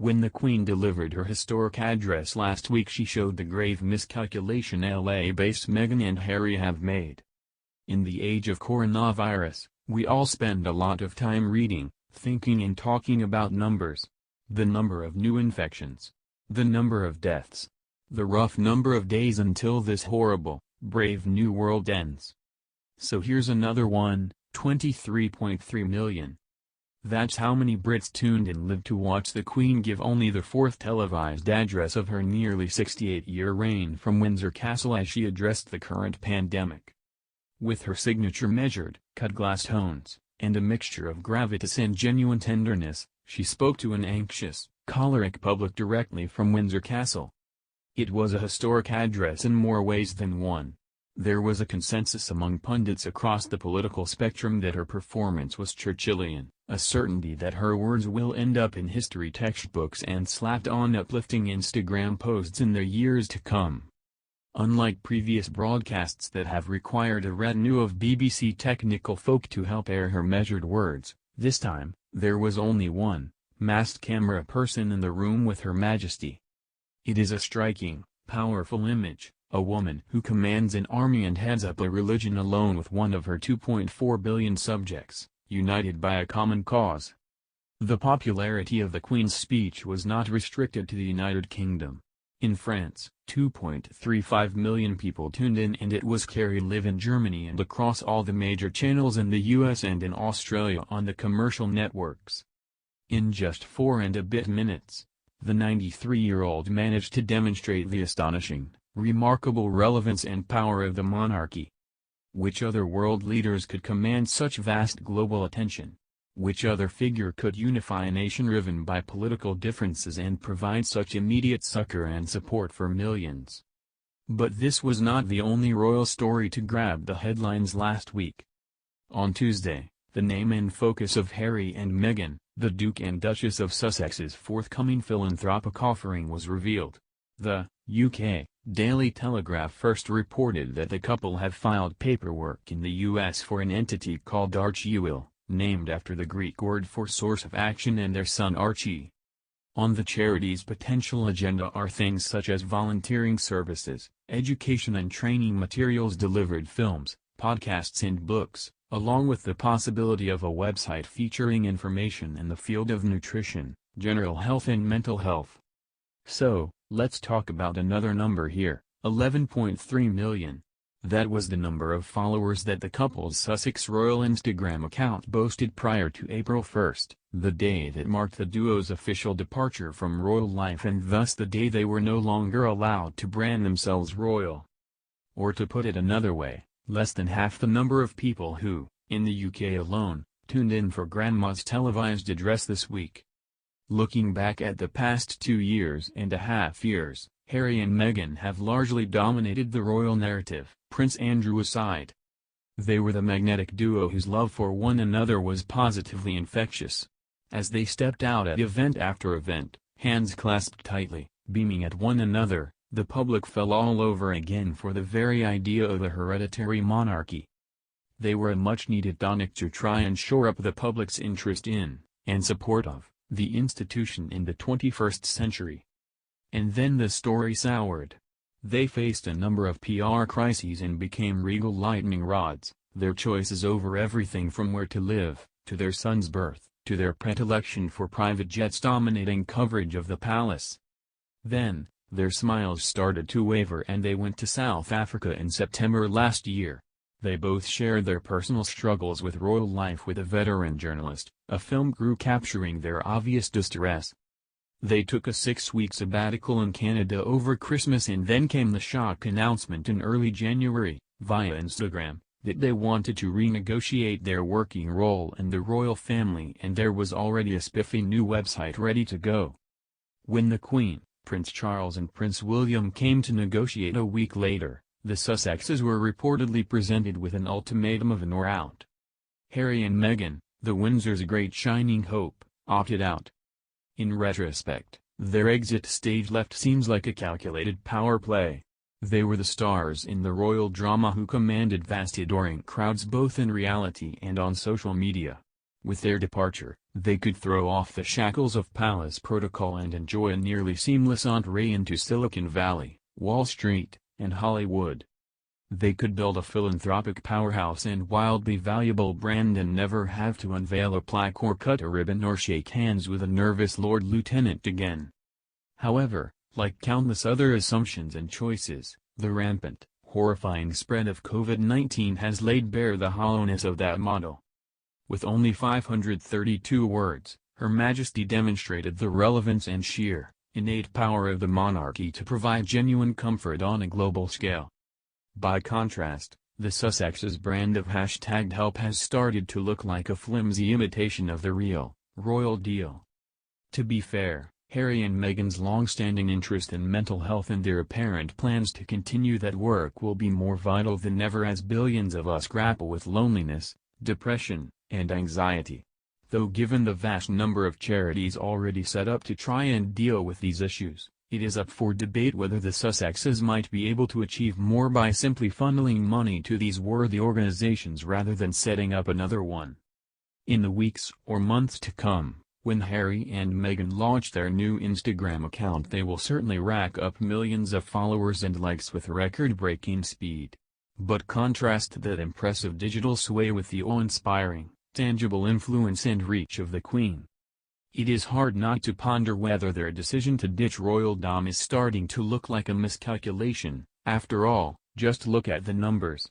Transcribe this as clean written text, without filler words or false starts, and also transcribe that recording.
When the Queen delivered her historic address last week, she showed the grave miscalculation LA-based Meghan and Harry have made. In the age of coronavirus, we all spend a lot of time reading, thinking and talking about numbers. The number of new infections. The number of deaths. The rough number of days until this horrible, brave new world ends. So here's another one, 23.3 million. That's how many Brits tuned in live to watch the Queen give only the fourth televised address of her nearly 68-year reign from Windsor Castle as she addressed the current pandemic. With her signature measured, cut-glass tones, and a mixture of gravitas and genuine tenderness, she spoke to an anxious, choleric public directly from Windsor Castle. It was a historic address in more ways than one. There was a consensus among pundits across the political spectrum that her performance was Churchillian, a certainty that her words will end up in history textbooks and slapped on uplifting Instagram posts in the years to come. Unlike previous broadcasts that have required a retinue of BBC technical folk to help air her measured words, this time, there was only one, masked camera person in the room with Her Majesty. It is a striking, powerful image. A woman who commands an army and heads up a religion alone with one of her 2.4 billion subjects, united by a common cause. The popularity of the Queen's speech was not restricted to the United Kingdom. In France, 2.35 million people tuned in, and it was carried live in Germany and across all the major channels in the US and in Australia on the commercial networks. In just 4 and a bit minutes, the 93-year-old managed to demonstrate the astonishing, remarkable relevance and power of the monarchy. Which other world leaders could command such vast global attention? Which other figure could unify a nation riven by political differences and provide such immediate succor and support for millions? But this was not the only royal story to grab the headlines last week. On Tuesday, the name and focus of Harry and Meghan, the Duke and Duchess of Sussex's forthcoming philanthropic offering, was revealed. The UK Daily Telegraph first reported that the couple have filed paperwork in the US for an entity called Archie, named after the Greek word for source of action, and their son Archie. On the charity's potential agenda are things such as volunteering services, education and training materials, delivered films, podcasts and books, along with the possibility of a website featuring information in the field of nutrition, general health and mental health. So, let's talk about another number here, 11.3 million. That was the number of followers that the couple's Sussex Royal Instagram account boasted prior to April 1, the day that marked the duo's official departure from royal life and thus the day they were no longer allowed to brand themselves royal. Or to put it another way, less than half the number of people who, in the UK alone, tuned in for Grandma's televised address this week. Looking back at the past 2.5 years, Harry and Meghan have largely dominated the royal narrative, Prince Andrew aside. They were the magnetic duo whose love for one another was positively infectious. As they stepped out at event after event, hands clasped tightly, beaming at one another, the public fell all over again for the very idea of a hereditary monarchy. They were a much-needed tonic to try and shore up the public's interest in, and support of, the institution in the 21st century. And then the story soured. They faced a number of PR crises and became regal lightning rods, their choices over everything from where to live, to their son's birth, to their predilection for private jets dominating coverage of the palace. Then, their smiles started to waver and they went to South Africa in September last year. They both shared their personal struggles with royal life with a veteran journalist, a film crew capturing their obvious distress. They took a 6-week sabbatical in Canada over Christmas, and then came the shock announcement in early January, via Instagram, that they wanted to renegotiate their working role in the royal family, and there was already a spiffy new website ready to go. When the Queen, Prince Charles and Prince William came to negotiate a week later, the Sussexes were reportedly presented with an ultimatum of in or out. Harry and Meghan, the Windsor's great shining hope, opted out. In retrospect, their exit stage left seems like a calculated power play. They were the stars in the royal drama who commanded vast adoring crowds both in reality and on social media. With their departure, They could throw off the shackles of palace protocol and enjoy a nearly seamless entree into Silicon Valley, Wall Street, and Hollywood. They could build a philanthropic powerhouse and wildly valuable brand and never have to unveil a plaque or cut a ribbon or shake hands with a nervous Lord Lieutenant again. However, like countless other assumptions and choices, the rampant, horrifying spread of COVID-19 has laid bare the hollowness of that model. With only 532 words, Her Majesty demonstrated the relevance and sheer, innate power of the monarchy to provide genuine comfort on a global scale. By contrast, the Sussexes' brand of #help has started to look like a flimsy imitation of the real, royal deal. To be fair, Harry and Meghan's long-standing interest in mental health and their apparent plans to continue that work will be more vital than ever as billions of us grapple with loneliness, depression, and anxiety. Though given the vast number of charities already set up to try and deal with these issues, it is up for debate whether the Sussexes might be able to achieve more by simply funneling money to these worthy organizations rather than setting up another one. In the weeks or months to come, when Harry and Meghan launch their new Instagram account, they will certainly rack up millions of followers and likes with record-breaking speed. But contrast that impressive digital sway with the awe-inspiring, tangible influence and reach of the Queen. It is hard not to ponder whether their decision to ditch royaldom is starting to look like a miscalculation. After all, just look at the numbers.